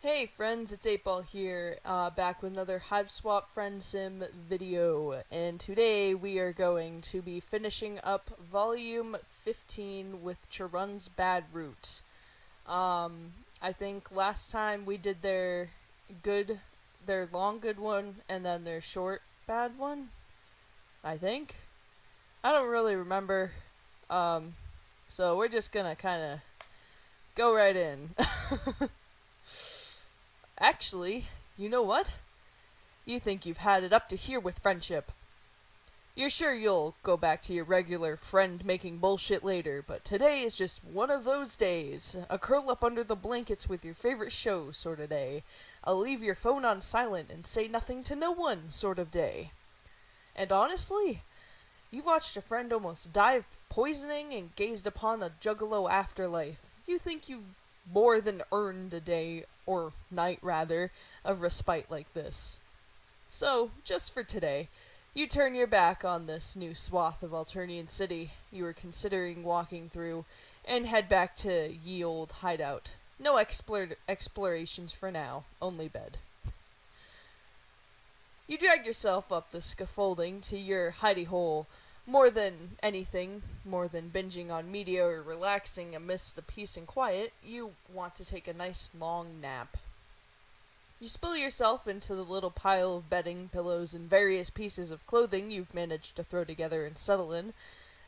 Hey friends, it's 8 Ball here, back with another Hiveswap Friendsim video, and today we are going to be finishing up Volume 15 with Charun's Bad Route. I think last time we did their long good one, and then their short bad one, I think? I don't really remember, so we're just gonna kinda go right in. Actually, you know what? You think you've had it up to here with friendship. You're sure you'll go back to your regular friend making bullshit later, but today is just one of those days. A curl up under the blankets with your favorite show sort of day. A leave your phone on silent and say nothing to no one sort of day. And honestly, you've watched a friend almost die of poisoning and gazed upon a juggalo afterlife. You think you've more than earned a day, or night rather, of respite like this. So, just for today, you turn your back on this new swath of Alternian City you were considering walking through, and head back to ye old hideout. No explorations for now, only bed. You drag yourself up the scaffolding to your hidey hole. More than anything, more than binging on media or relaxing amidst the peace and quiet, you want to take a nice long nap. You spill yourself into the little pile of bedding, pillows, and various pieces of clothing you've managed to throw together and settle in.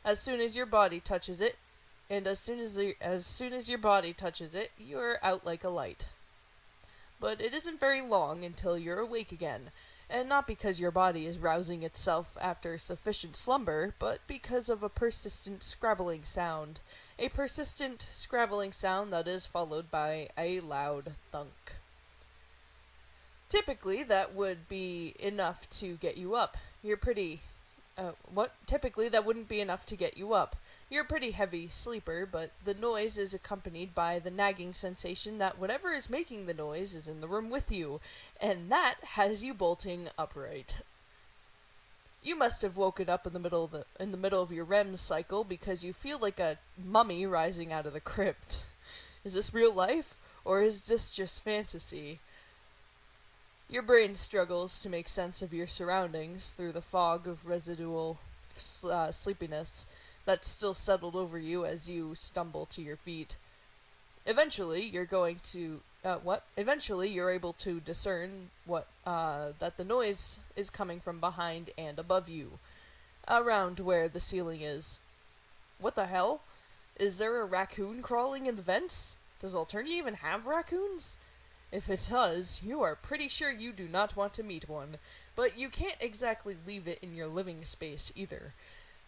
As soon as your body touches it, and as soon as your body touches it, you're out like a light. But it isn't very long until you're awake again, and not because your body is rousing itself after sufficient slumber, but because of a persistent scrabbling sound. A persistent scrabbling sound that is followed by a loud thunk. Typically, that would be enough to get you up. Typically, that wouldn't be enough to get you up. You're a pretty heavy sleeper, but the noise is accompanied by the nagging sensation that whatever is making the noise is in the room with you, and that has you bolting upright. You must have woken up in the middle of your REM cycle because you feel like a mummy rising out of the crypt. Is this real life, or is this just fantasy? Your brain struggles to make sense of your surroundings through the fog of residual sleepiness that's still settled over you as you stumble to your feet. Eventually, Eventually, you're able to discern that the noise is coming from behind and above you, around where the ceiling is. What the hell? Is there a raccoon crawling in the vents? Does Alternia even have raccoons? If it does, you are pretty sure you do not want to meet one, but you can't exactly leave it in your living space either.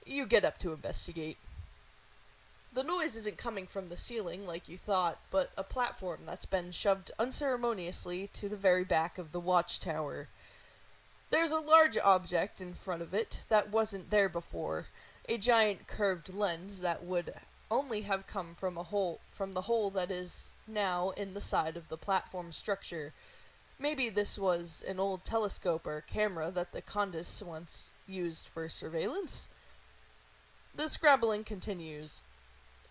You get up to investigate. The noise isn't coming from the ceiling like you thought, but a platform that's been shoved unceremoniously to the very back of the watchtower. There's a large object in front of it that wasn't there before, a giant curved lens that would only have come from the hole that is now in the side of the platform structure. Maybe this was an old telescope or camera that the Condis once used for surveillance? The scrabbling continues.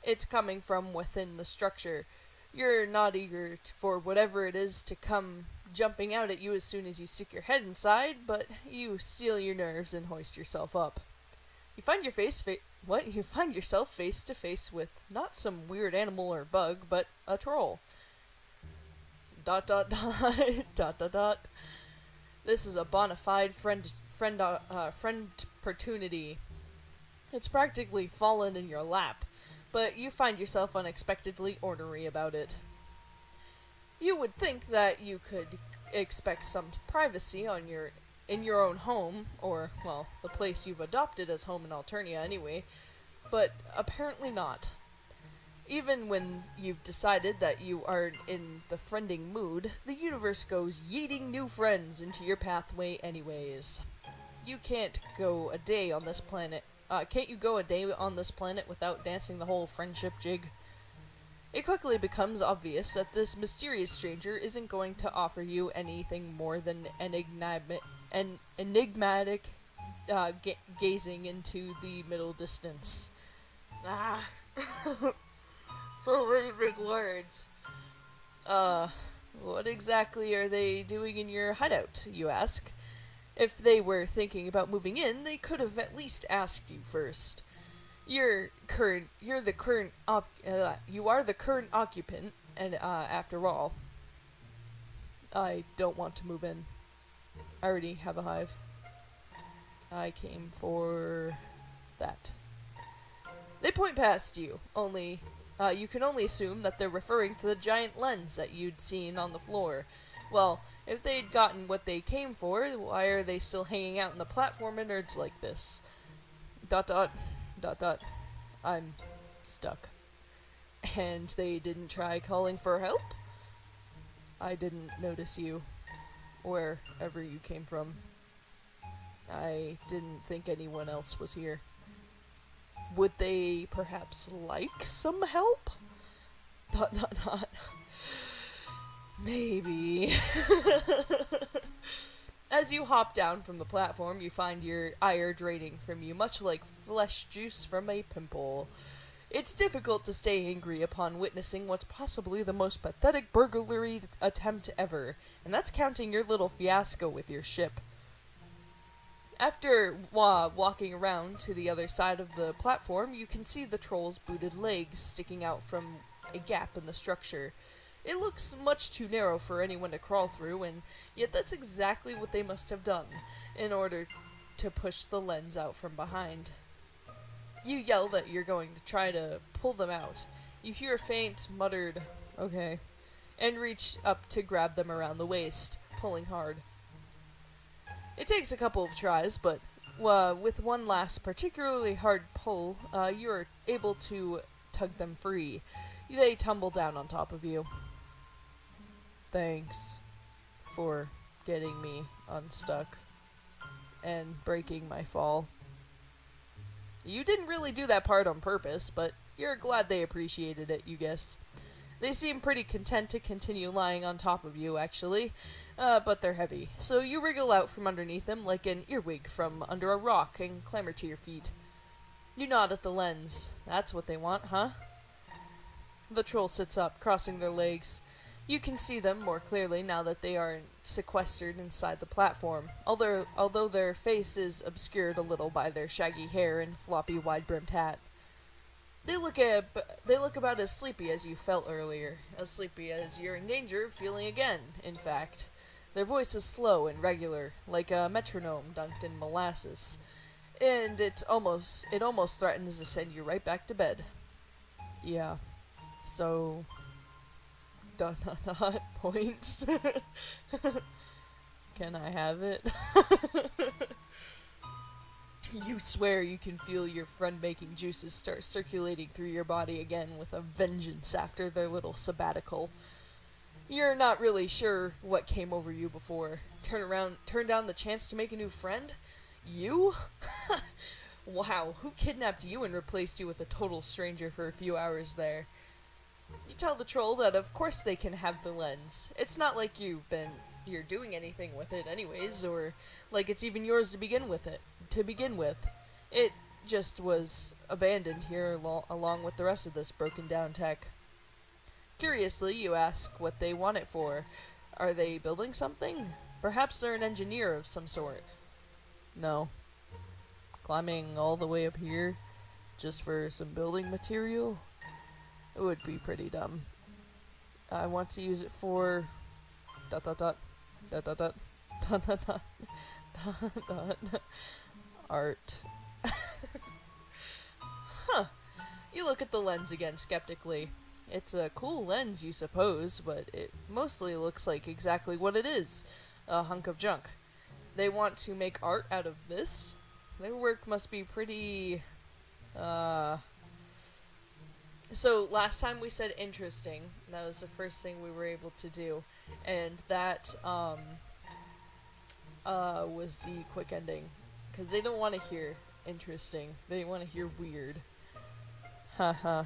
It's coming from within the structure. You're not eager for whatever it is to come jumping out at you as soon as you stick your head inside, but you steel your nerves and hoist yourself up. You find yourself face to face with not some weird animal or bug, but a troll. ... This is a bona fide friend opportunity. It's practically fallen in your lap, but you find yourself unexpectedly ornery about it. You would think that you could expect some privacy in your own home, or, well, the place you've adopted as home in Alternia anyway, but apparently not. Even when you've decided that you are in the friending mood, the universe goes yeeting new friends into your pathway anyways. You can't go a day on this planet without dancing the whole friendship jig? It quickly becomes obvious that this mysterious stranger isn't going to offer you anything more than enigmatic gazing into the middle distance. Ah, so many big words. What What exactly are they doing in your hideout, you ask? If they were thinking about moving in, they could have at least asked you first. You are the current occupant, and after all, I don't want to move in. I already have a hive. I came for that. They point past you, only you can only assume that they're referring to the giant lens that you'd seen on the floor. Well, if they'd gotten what they came for, why are they still hanging out in the platform innards like this? ... I'm stuck. And they didn't try calling for help? I didn't notice you, wherever you came from. I didn't think anyone else was here. Would they perhaps like some help? ... Maybe. As you hop down from the platform, you find your ire draining from you, much like flesh juice from a pimple. It's difficult to stay angry upon witnessing what's possibly the most pathetic burglary attempt ever, and that's counting your little fiasco with your ship. After walking around to the other side of the platform, you can see the troll's booted legs sticking out from a gap in the structure. It looks much too narrow for anyone to crawl through, and yet that's exactly what they must have done in order to push the lens out from behind. You yell that you're going to try to pull them out. You hear a faint, muttered, "Okay," and reach up to grab them around the waist, pulling hard. It takes a couple of tries, but with one last particularly hard pull, you are able to tug them free. They tumble down on top of you. Thanks for getting me unstuck and breaking my fall. You didn't really do that part on purpose, but you're glad they appreciated it, you guess. They seem pretty content to continue lying on top of you, actually, but they're heavy, so you wriggle out from underneath them like an earwig from under a rock and clamber to your feet. You nod at the lens. That's what they want, huh? The troll sits up, crossing their legs. You can see them more clearly now that they are sequestered inside the platform, although their face is obscured a little by their shaggy hair and floppy wide-brimmed hat. They look about as sleepy as you felt earlier, as sleepy as you're in danger of feeling again, in fact. Their voice is slow and regular, like a metronome dunked in molasses, and it almost threatens to send you right back to bed. Yeah, so... ... points. Can I have it? You swear you can feel your friend-making juices start circulating through your body again with a vengeance after their little sabbatical. You're not really sure what came over you before. Turn down the chance to make a new friend? You? Wow, who kidnapped you and replaced you with a total stranger for a few hours there? You tell the troll that of course they can have the lens. It's not like you're doing anything with it anyways, or like it's even yours to begin with. It just was abandoned here along with the rest of this broken down tech. Curiously, you ask what they want it for. Are they building something? Perhaps they're an engineer of some sort. No. Climbing all the way up here just for some building material? It would be pretty dumb. I want to use it for... ... art. Huh. You look at the lens again skeptically. It's a cool lens, you suppose, but it mostly looks like exactly what it is. A hunk of junk. They want to make art out of this? Their work must be pretty... So, last time we said interesting. That was the first thing we were able to do. And that, was the quick ending. Because they don't want to hear interesting. They want to hear weird. Haha.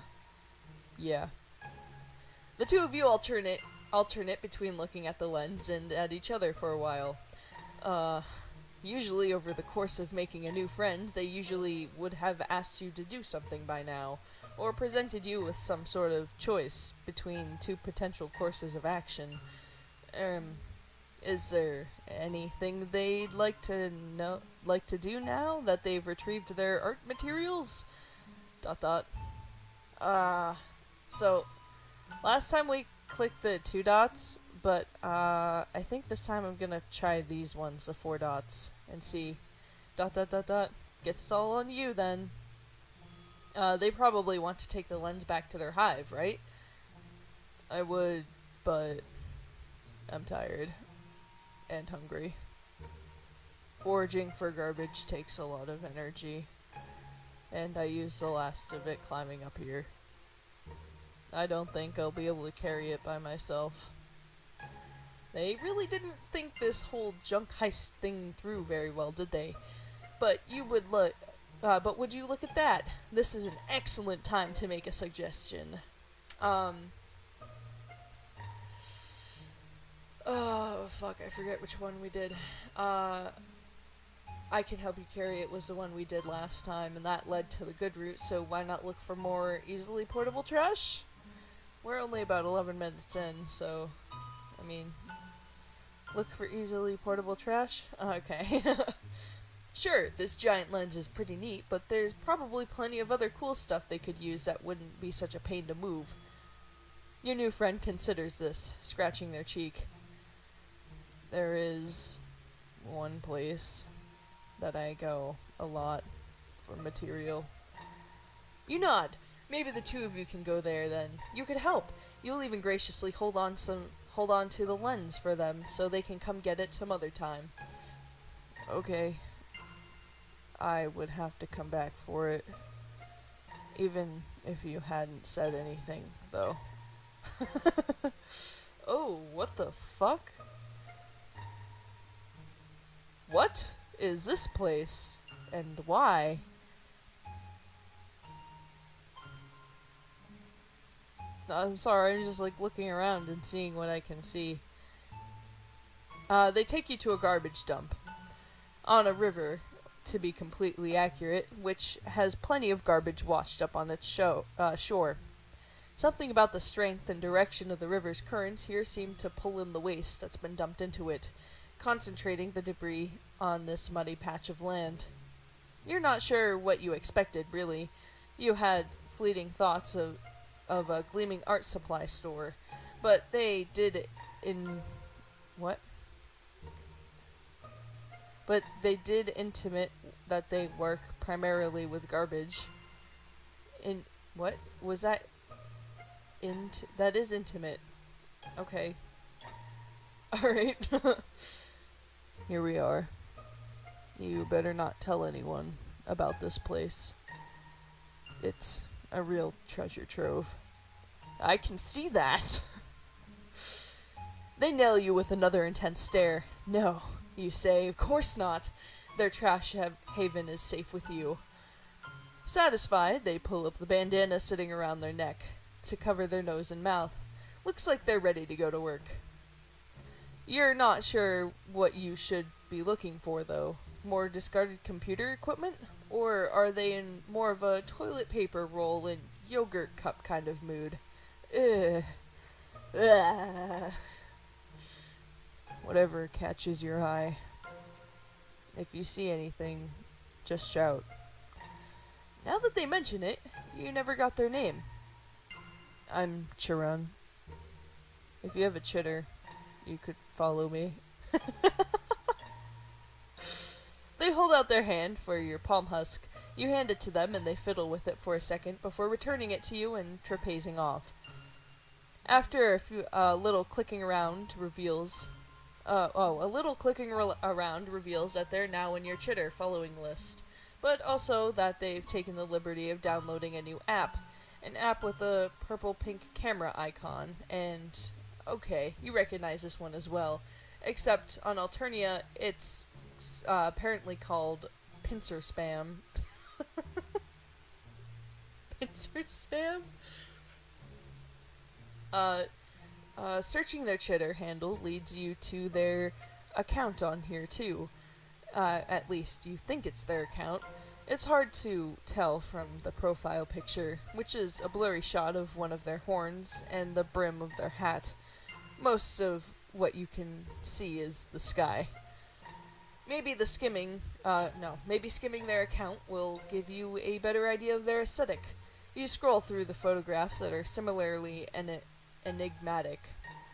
Yeah. The two of you alternate between looking at the lens and at each other for a while. Usually over the course of making a new friend, they usually would have asked you to do something by now, or presented you with some sort of choice between two potential courses of action. Um, is there anything they'd like to do now that they've retrieved their art materials? Dot dot. So last time we clicked the 2 dots, but I think this time I'm gonna try these ones, the 4 dots, and see. Dot dot dot dot. Gets all on you then. They probably want to take the lens back to their hive, right? I would, but I'm tired and hungry. Foraging for garbage takes a lot of energy, and I used the last of it climbing up here. I don't think I'll be able to carry it by myself. They really didn't think this whole junk heist thing through very well, did they? But would you look at that? This is an excellent time to make a suggestion. Oh, fuck, I forget which one we did. I Can Help You Carry It was the one we did last time, and that led to the good route, so why not look for more easily portable trash? We're only about 11 minutes in, so, I mean, look for easily portable trash? Okay. Sure, this giant lens is pretty neat, but there's probably plenty of other cool stuff they could use that wouldn't be such a pain to move. Your new friend considers this, scratching their cheek. There is one place that I go a lot for material. You nod. Maybe the 2 of you can go there then. You could help. You'll even graciously hold on to the lens for them so they can come get it some other time. Okay. I would have to come back for it. Even if you hadn't said anything, though. Oh, what the fuck? What is this place? And why? I'm sorry, I'm just like looking around and seeing what I can see. They take you to a garbage dump. On a river, to be completely accurate, which has plenty of garbage washed up on its shore. Something about the strength and direction of the river's currents here seem to pull in the waste that's been dumped into it, concentrating the debris on this muddy patch of land. You're not sure what you expected, really. You had fleeting thoughts of a gleaming art supply store, but they did intimate that they work primarily with garbage. What was that? That is intimate. Okay. Alright. Here we are. You better not tell anyone about this place. It's a real treasure trove. I can see that! They nail you with another intense stare. No, you say, of course not. Their trash haven is safe with you. Satisfied, they pull up the bandana sitting around their neck to cover their nose and mouth. Looks like they're ready to go to work. You're not sure what you should be looking for, though. More discarded computer equipment? Or are they in more of a toilet paper roll and yogurt cup kind of mood? Ugh. Ugh. Whatever catches your eye. If you see anything, just shout. Now that they mention it, you never got their name. I'm Charun. If you have a chitter, you could follow me. They hold out their hand for your palm husk. You hand it to them and they fiddle with it for a second before returning it to you and trapezing off. After a little clicking around reveals that they're now in your chitter following list, but also that they've taken the liberty of downloading a new app. An app with a purple-pink camera icon, and okay, you recognize this one as well. Except on Alternia, it's apparently called Pincer Spam. Pincer Spam? Searching their Chitter handle leads you to their account on here too. At least you think it's their account. It's hard to tell from the profile picture, which is a blurry shot of one of their horns and the brim of their hat. Most of what you can see is the sky. Maybe skimming their account will give you a better idea of their aesthetic. You scroll through the photographs that are similarly enigmatic.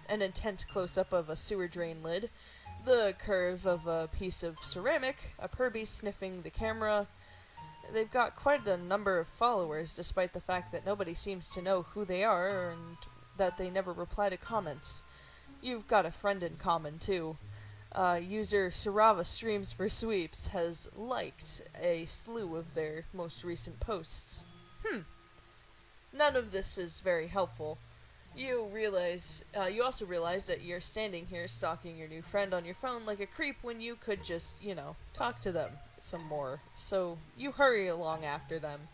An intense close-up of a sewer drain lid, the curve of a piece of ceramic, a Purby sniffing the camera. They've got quite a number of followers, despite the fact that nobody seems to know who they are and that they never reply to comments. You've got a friend in common, too. User Sarava Streams for Sweeps has liked a slew of their most recent posts. None of this is very helpful. You also realize that you're standing here stalking your new friend on your phone like a creep when you could just, talk to them some more. So you hurry along after them.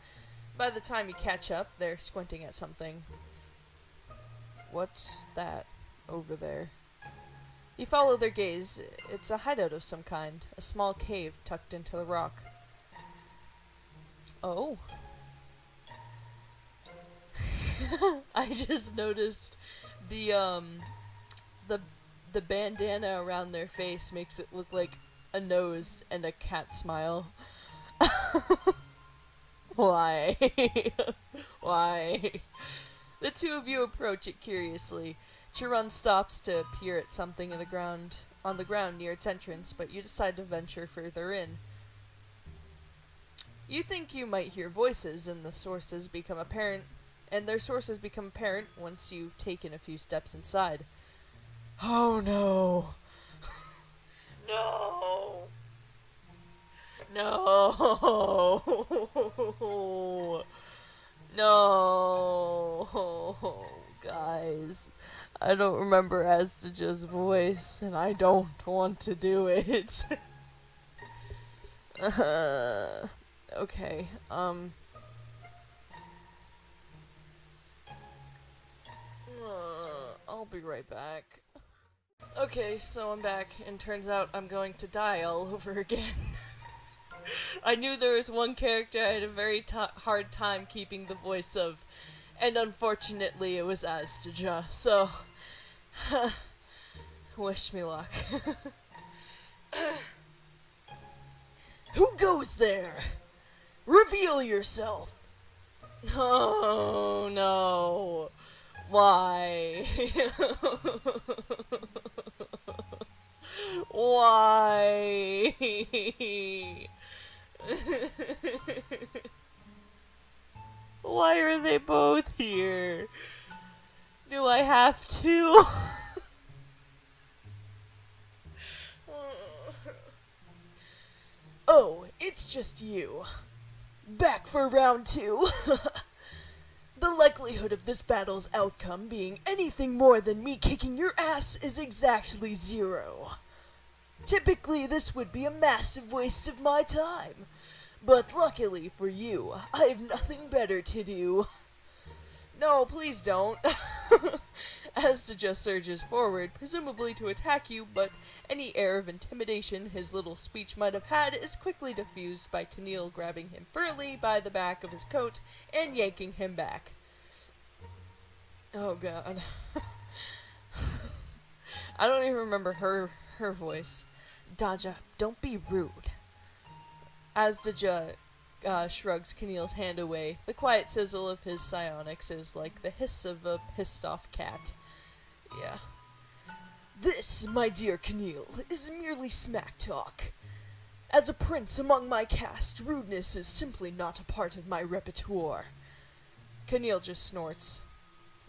By the time you catch up, they're squinting at something. What's that over there? You follow their gaze. It's a hideout of some kind, a small cave tucked into the rock. Oh. I just noticed the bandana around their face makes it look like a nose and a cat smile. Why? Why? The two of you approach it curiously. Charun stops to peer at something on the ground near its entrance, but you decide to venture further in. You think you might hear voices, and their sources become apparent once you've taken a few steps inside. Oh no! No! No! No! Guys, I don't remember Astaja's voice, and I don't want to do it. Okay, I'll be right back. Okay, so I'm back, and turns out I'm going to die all over again. I knew there was one character I had a very hard time keeping the voice of, and unfortunately it was Astaja, so wish me luck. Who goes there? Reveal yourself! Oh no. Why? Why? Why are they both here? Do I have to? Oh, it's just you. Back for round 2. The likelihood of this battle's outcome being anything more than me kicking your ass is exactly 0. Typically, this would be a massive waste of my time. But luckily for you, I have nothing better to do. No, please don't. Astaja surges forward, presumably to attack you, but any air of intimidation his little speech might have had is quickly diffused by Keneal grabbing him firmly by the back of his coat and yanking him back. Oh god. I don't even remember her voice. Daja, don't be rude. Astaja shrugs Keneal's hand away. The quiet sizzle of his psionics is like the hiss of a pissed-off cat. Yeah. This, my dear Keneal, is merely smack talk. As a prince among my caste, rudeness is simply not a part of my repertoire. Keneal just snorts.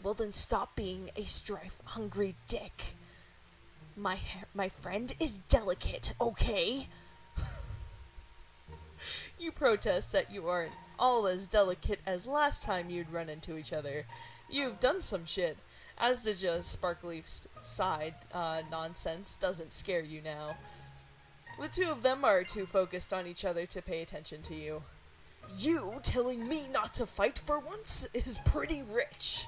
Well then stop being a strife-hungry dick. My friend is delicate, okay? You protest that you aren't all as delicate as last time you'd run into each other. You've done some shit. Astaja's sparkly side nonsense doesn't scare you now. The two of them are too focused on each other to pay attention to you. You telling me not to fight for once is pretty rich.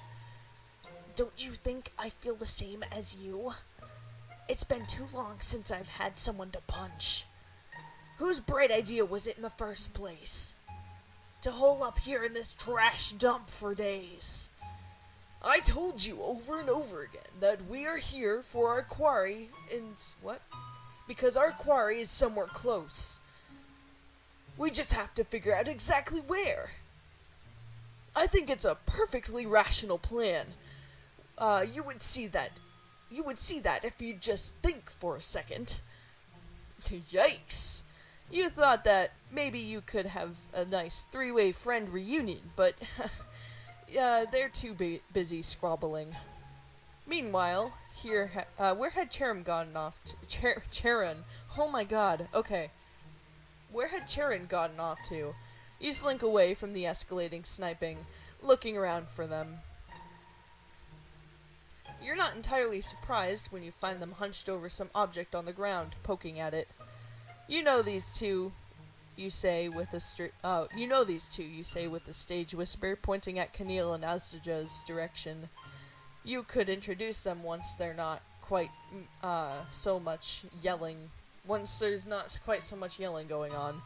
Don't you think I feel the same as you? It's been too long since I've had someone to punch. Whose bright idea was it in the first place? To hole up here in this trash dump for days. I told you over and over again that we are here for our quarry, and what? Because our quarry is somewhere close. We just have to figure out exactly where. I think it's a perfectly rational plan. You would see that. You would see that if you just think for a second. Yikes. You thought that maybe you could have a nice three-way friend reunion, but yeah, they're too busy squabbling. Meanwhile, where had Charun gotten off to? Charun. Oh my god, okay. Where had Charun gotten off to? You slink away from the escalating sniping, looking around for them. You're not entirely surprised when you find them hunched over some object on the ground, poking at it. You know these two, you say with a you say with a stage whisper, pointing at Camille and Azdaja's direction. You could introduce them once they're not quite so much yelling. Once there's not quite so much yelling going on.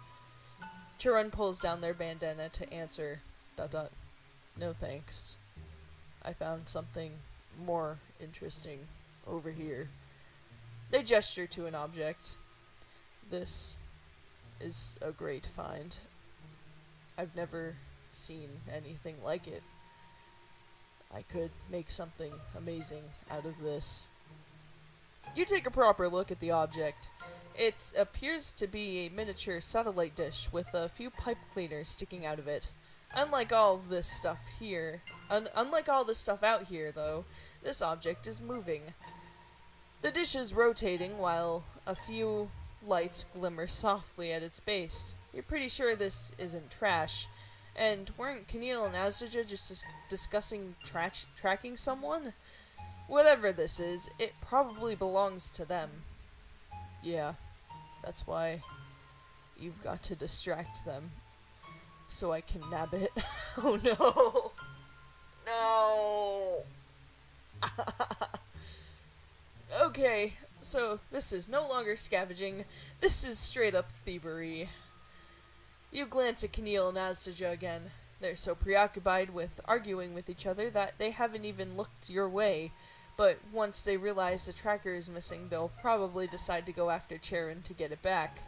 Charun pulls down their bandana to answer. ... No thanks. I found something more interesting over here. They gesture to an object. This is a great find. I've never seen anything like it. I could make something amazing out of this. You take a proper look at the object. It appears to be a miniature satellite dish with a few pipe cleaners sticking out of it. Unlike all this stuff out here, though, this object is moving. The dish is rotating while a few lights glimmer softly at its base. You're pretty sure this isn't trash. And weren't Camille and Azdaja just discussing tracking someone? Whatever this is, it probably belongs to them. Yeah, that's why you've got to distract them. So I can nab it. Oh no! No! Okay, so this is no longer scavenging. This is straight up thievery. You glance at Camille and Azdaja again. They're so preoccupied with arguing with each other that they haven't even looked your way. But once they realize the tracker is missing, they'll probably decide to go after Charun to get it back.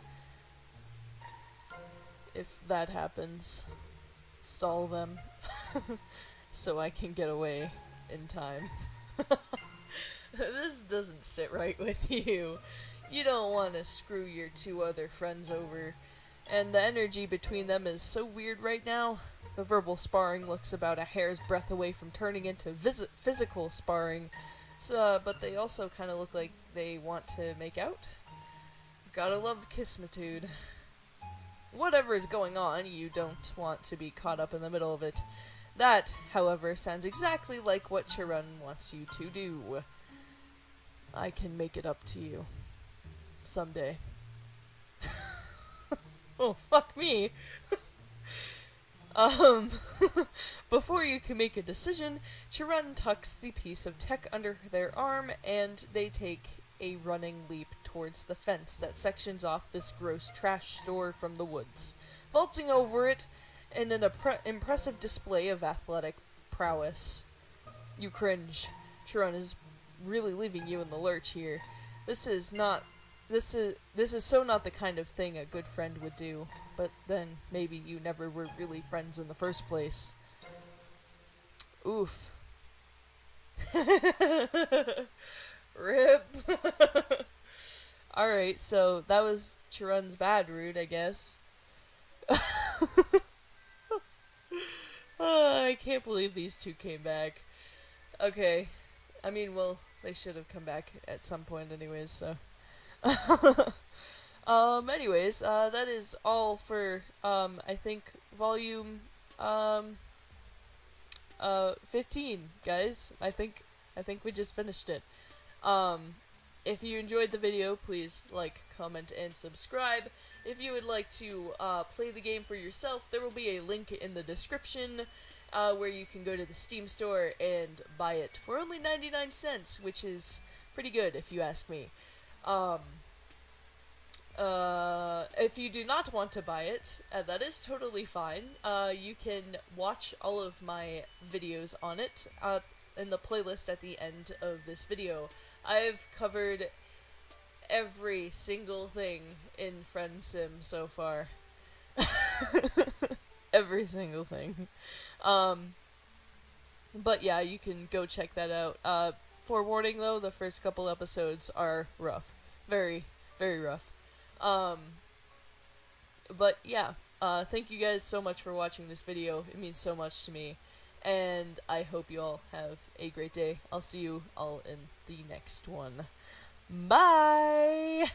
If that happens, stall them so I can get away in time. This doesn't sit right with you. You don't want to screw your two other friends over, and the energy between them is so weird right now. The verbal sparring looks about a hair's breadth away from turning into physical sparring, but they also kind of look like they want to make out. Gotta love Kismatude. Whatever is going on, you don't want to be caught up in the middle of it. That, however, sounds exactly like what Charun wants you to do. I can make it up to you. Someday. Oh, fuck me. Before you can make a decision, Charun tucks the piece of tech under their arm, and they take a running leap towards the fence that sections off this gross trash store from the woods, vaulting over it in an impressive display of athletic prowess. You cringe. Charun is really leaving you in the lurch here. This is so not the kind of thing a good friend would do, but then maybe you never were really friends in the first place. Oof. Rip. Alright, so that was Charun's bad route, I guess. I can't believe these two came back. Okay. I mean, well, they should have come back at some point anyways, so. Anyways, that is all for, I think, volume, 15, guys. I think we just finished it. If you enjoyed the video, please like, comment, and subscribe. If you would like to play the game for yourself, there will be a link in the description where you can go to the Steam store and buy it for only 99 cents, which is pretty good if you ask me. If you do not want to buy it, that is totally fine. You can watch all of my videos on it. in the playlist at the end of this video. I've covered every single thing in Friendsim so far. Every single thing. But yeah, you can go check that out. Forewarning though, the first couple episodes are rough. Very, very rough. But yeah, thank you guys so much for watching this video. It means so much to me. And I hope you all have a great day. I'll see you all in the next one. Bye!